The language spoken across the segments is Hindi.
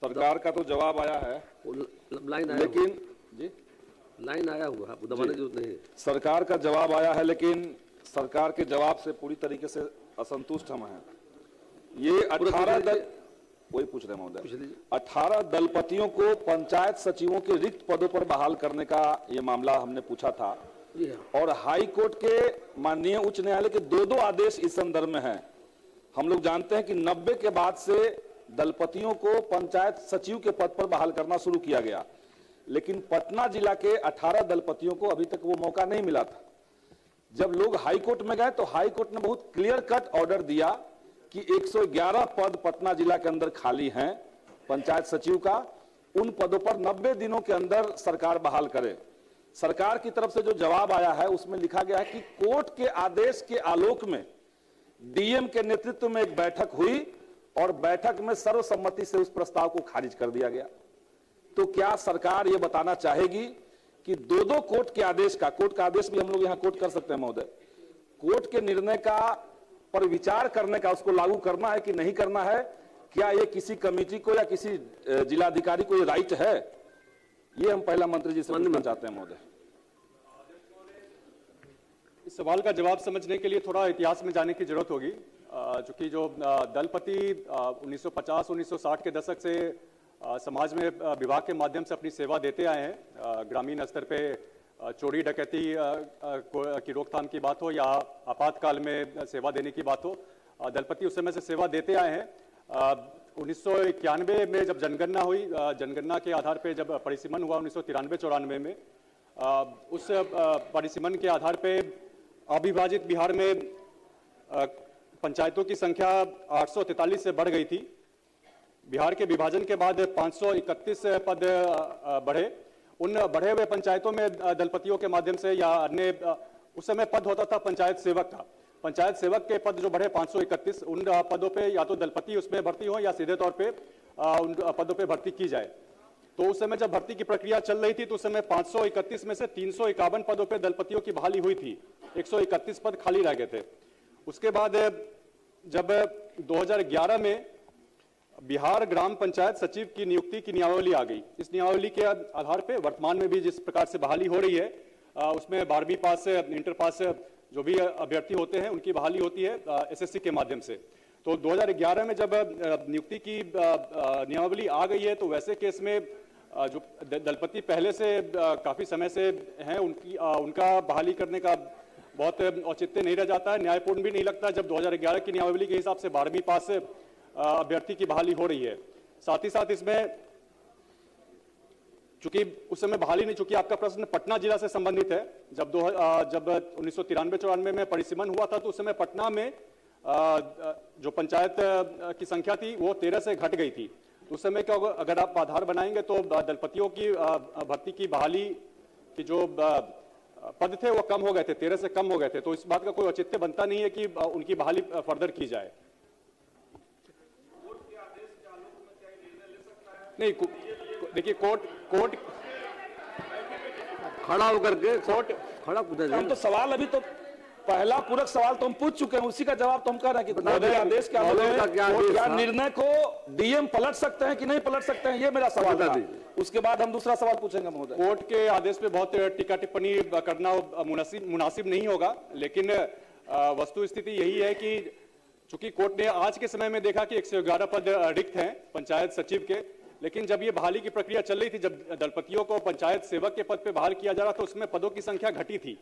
सरकार का तो जवाब आया है, लाइन आया, लेकिन जी लाइन आया हुआ है, दबाने की जरूरत नहीं है। सरकार का जवाब आया है, लेकिन सरकार के जवाब से पूरी तरीके से असंतुष्ट हम हैं। ये 18 दल वही पूछ रहे महोदय, 18 दलपतियों को पंचायत सचिवों के रिक्त पदों पर बहाल करने का ये मामला हमने पूछा था, और हाई कोर्ट के माननीय उच्च न्यायालय के दो आदेश इस संदर्भ में हैं। हम लोग जानते हैं कि 90 के बाद से दलपतियों को पंचायत सचिव के पद पर बहाल करना शुरू किया गया, लेकिन पटना जिला के 18 दलपतियों को अभी तक वो मौका नहीं मिला था। जब लोग हाई कोर्ट में गए तो हाई कोर्ट ने बहुत क्लियर कट ऑर्डर दिया कि 111 पद पटना जिला के अंदर खाली हैं पंचायत सचिव का, उन पदों पर 90 दिनों के अंदर सरकार बहाल करे। सरकार की तरफ से जो जवाब आया है उसमें लिखा गया है कि कोर्ट के आदेश के आलोक में डीएम के नेतृत्व में एक बैठक हुई और बैठक में सर्वसम्मति से उस प्रस्ताव को खारिज कर दिया गया। तो क्या सरकार यह बताना चाहेगी कि दो कोर्ट के आदेश का, कोर्ट का आदेश भी हम लोग यहां कोर्ट कर सकते हैं महोदय, कोर्ट के निर्णय का पर विचार करने का, उसको लागू करना है कि नहीं करना है, क्या ये किसी कमेटी को या किसी जिलाधिकारी को ये राइट है? ये हम पहला मंत्री जी से पूछना चाहते हैं महोदय। इस सवाल का जवाब समझने के लिए थोड़ा इतिहास में जाने की जरूरत होगी, चूंकि जो दलपति 1950-1960 के दशक से समाज में विभाग के माध्यम से अपनी सेवा देते आए हैं। ग्रामीण स्तर पे चोरी डकैती की रोकथाम की बात हो या आपातकाल में सेवा देने की बात हो, दलपति उस समय से सेवा देते आए हैं। 1991 में जब जनगणना हुई, जनगणना के आधार पे जब परिसीमन हुआ 1993-94 में, उस परिसीमन के आधार पे अविभाजित बिहार में पंचायतों की संख्या 843 से बढ़ गई थी। बिहार के विभाजन के बाद 531 पद बढ़े। उन बढ़े हुए पंचायतों में दलपतियों के माध्यम से या अन्य, उस समय पद होता था पंचायत सेवक का, पंचायत सेवक के पद जो बढ़े 531, उन पदों पे या तो दलपति उसमें भर्ती हो या सीधे तौर पे उन पदों पे भर्ती की जाए। तो उस समय जब भर्ती की प्रक्रिया चल रही थी तो उस समय 531 में से 351 पदों पे दलपतियों की बहाली हुई थी, 131 पद खाली रह गए थे। उसके बाद जब 2011 में बिहार ग्राम पंचायत सचिव की नियुक्ति की नियमावली आ गई, इस नियमावली के आधार पे वर्तमान में भी जिस प्रकार से बहाली हो रही है, उसमें 12वीं पास, इंटर पास जो भी अभ्यर्थी होते हैं उनकी बहाली होती है एसएससी के माध्यम से। तो 2011 में जब नियुक्ति की नियमावली आ गई है तो वैसे केस में जो दलपति पहले से काफी समय से हैं, उनका बहाली करने का बहुत औचित्य नहीं रह जाता है, न्यायपूर्ण भी नहीं लगता जब 2011 की नियमावली के हिसाब से 12वीं पास से अभ्यर्थी की बहाली हो रही है। साथ ही साथ इसमें चूंकि उस समय बहाली नहीं, चूंकि आपका प्रश्न पटना जिला से संबंधित है, जब 1993-94 में परिसीमन हुआ था तो उस समय पटना में जो पंचायत की संख्या थी वो 13 से घट गई थी। तो उस समय का अगर आप आधार बनाएंगे तो दलपतियों की भर्ती की बहाली की जो पद थे वो कम हो गए थे, 13 से कम हो गए थे। तो इस बात का कोई औचित्य बनता नहीं है कि उनकी बहाली फर्दर की जाए। नहीं, देखिए कोर्ट खड़ा होकर के खड़ा पूछा, हम तो सवाल अभी तो पहला पूरक सवाल तो हम पूछ चुके हैं, उसी का जवाब तो हम कह रहे हैं कि आदेश क्या निर्णय को डीएम पलट सकते हैं कि नहीं पलट सकते हैं, ये मेरा सवाल था। उसके बाद हम दूसरा सवाल पूछेंगे महोदय। कोर्ट के आदेश पे बहुत टीका टिप्पणी करना मुनासिब नहीं होगा, लेकिन वस्तु स्थिति यही है कि चूंकि कोर्ट ने आज के समय में देखा कि 111 पद रिक्त हैं पंचायत सचिव के, लेकिन जब ये बहाली की प्रक्रिया चल रही थी, जब दलपतियों को पंचायत सेवक के पद पे बहाल किया जा रहा था, उसमें पदों की संख्या घटी थी,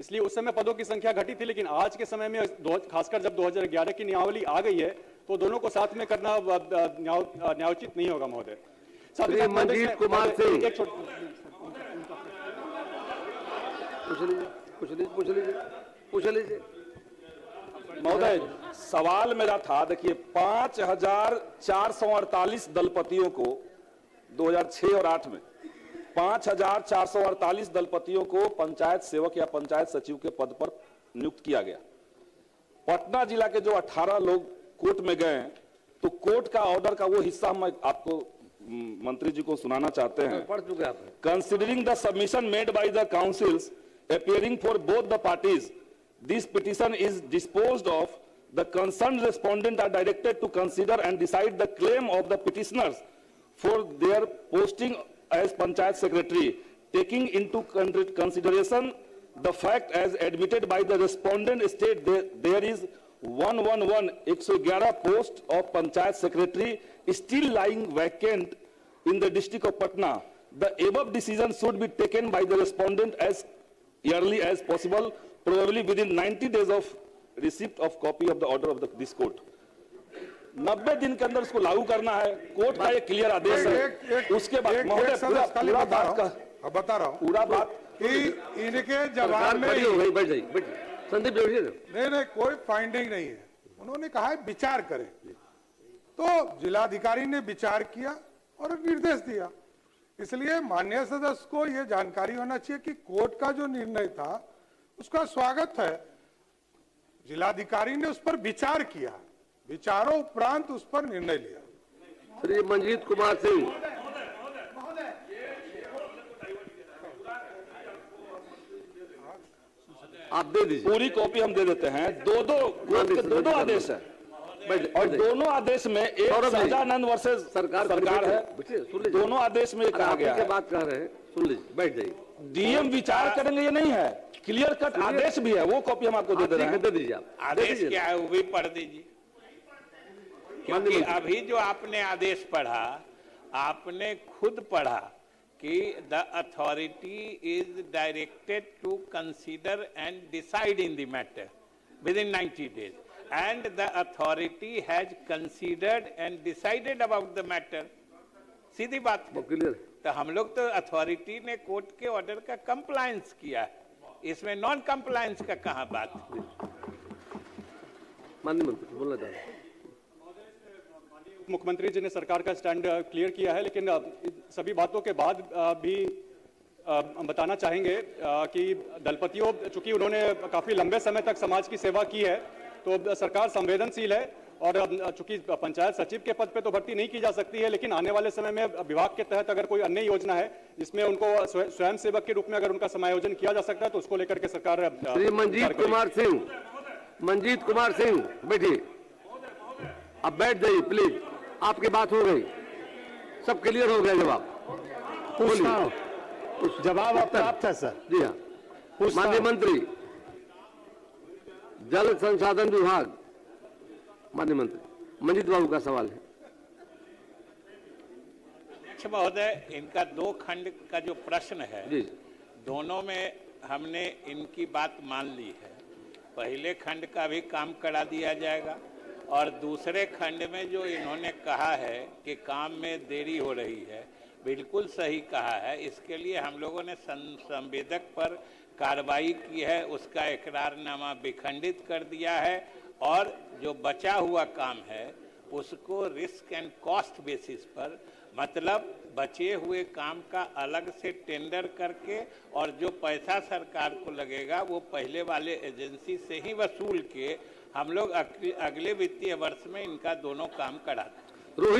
इसलिए उस समय पदों की संख्या घटी थी। लेकिन आज के समय में खासकर जब 2011 की नियमावली आ गई है तो दोनों को साथ में करना न्यायोचित नहीं होगा महोदय। मंजीत कुमार सिंह, पूछ लीजिए महोदय। सवाल मेरा था, देखिए 5448 दलपतियों को 2006 और 8 में 5448 दलपतियों को पंचायत सेवक या पंचायत सचिव के पद पर नियुक्त किया गया। पटना जिला के जो 18 लोग कोर्ट में गए, तो कोर्ट का ऑर्डर का वो हिस्सा हम आपको मंत्री जी को सुनाना चाहते हैं। पढ़ चुके आप। Considering the submission made by the councils appearing for both the parties, this petition is disposed of. The concerned respondent are directed to consider and decide the claim of the petitioners for their posting as Panchayat Secretary, taking into consideration the fact as admitted by the respondent state there is 111 post of Panchayat Secretary still lying vacant in the district of Patna. The above decision should be taken by the respondent as early as possible, probably within 90 days of receipt of copy of the order of this court. 90 दिन के अंदर उसको लागू करना है, कोर्ट का एक क्लियर आदेश है। उसके बाद महोदय पूरा बात का बता रहा हूँ पूरा बात कि इनके जवाब में बैठ जाइए संदीप जोड़िए। नहीं कोई फाइंडिंग नहीं है, उन्होंने कहा है विचार करें, तो जिलाधिकारी ने विचार किया और निर्देश दिया। इसलिए माननीय सदस्य को यह जानकारी होना चाहिए कि कोर्ट का जो निर्णय था उसका स्वागत है। जिलाधिकारी ने उस पर विचार किया, विचारों उपरांत उस पर निर्णय लिया। श्री मंजीत कुमार सिंह, आप दे दीजिए। पूरी कॉपी हम दे देते हैं। दो आदेश है और दोनों आदेश में एक सजानंद वर्सेस सरकार है। दोनों आदेश में कहा गया है, बात कर रहे हैं, सुन लीजिए, बैठ जाइए। डीएम विचार करेंगे ये नहीं है, क्लियर कट आदेश भी है, वो कॉपी हम आपको दे रहे हैं। दे दीजिए आप। आदेश क्या है वो भी पढ़ दीजिए, क्योंकि अभी जो आपने आदेश पढ़ा, आपने खुद पढ़ा कि the authority is directed to consider and decide in the matter within 90 days and the authority has considered and decided about the matter. सीधी बात है। क्लियर। तो हम लोग तो अथॉरिटी ने कोर्ट के ऑर्डर का कंप्लायंस किया है, इसमें नॉन कंप्लायंस का कहाँ बात है? माननीय मंत्री बोलना चाह रहे हैं। मुख्यमंत्री जी ने सरकार का स्टैंड क्लियर किया है, लेकिन सभी बातों के बाद भी हम बताना चाहेंगे कि दलपतियों, चूंकि उन्होंने काफी लंबे समय तक समाज की सेवा की है, तो सरकार संवेदनशील है और चूंकि पंचायत सचिव के पद पे तो भर्ती नहीं की जा सकती है, लेकिन आने वाले समय में विभाग के तहत अगर कोई अन्य योजना है जिसमें उनको स्वयं सेवक के रूप में अगर उनका समायोजन किया जा सकता है तो उसको लेकर के सरकार। श्री मंजीत कुमार सिंह बैठिए, अब बैठ जाइए प्लीज, आपकी बात हो गई, सब क्लियर हो गया। जवाब प्राप्त है सर। जी हाँ, माननीय मंत्री जल संसाधन विभाग, माननीय मंत्री मंजीत बाबू का सवाल है। महोदय, इनका 2 खंड का जो प्रश्न है जी, दोनों में हमने इनकी बात मान ली है। पहले खंड का भी काम करा दिया जाएगा और दूसरे खंड में जो इन्होंने कहा है कि काम में देरी हो रही है, बिल्कुल सही कहा है। इसके लिए हम लोगों ने संवेदक पर कार्रवाई की है, उसका इकरारनामा विखंडित कर दिया है और जो बचा हुआ काम है उसको रिस्क एंड कॉस्ट बेसिस पर, मतलब बचे हुए काम का अलग से टेंडर करके और जो पैसा सरकार को लगेगा वो पहले वाले एजेंसी से ही वसूल के हम लोग अगले वित्तीय वर्ष में इनका दोनों काम करा दें। रोहित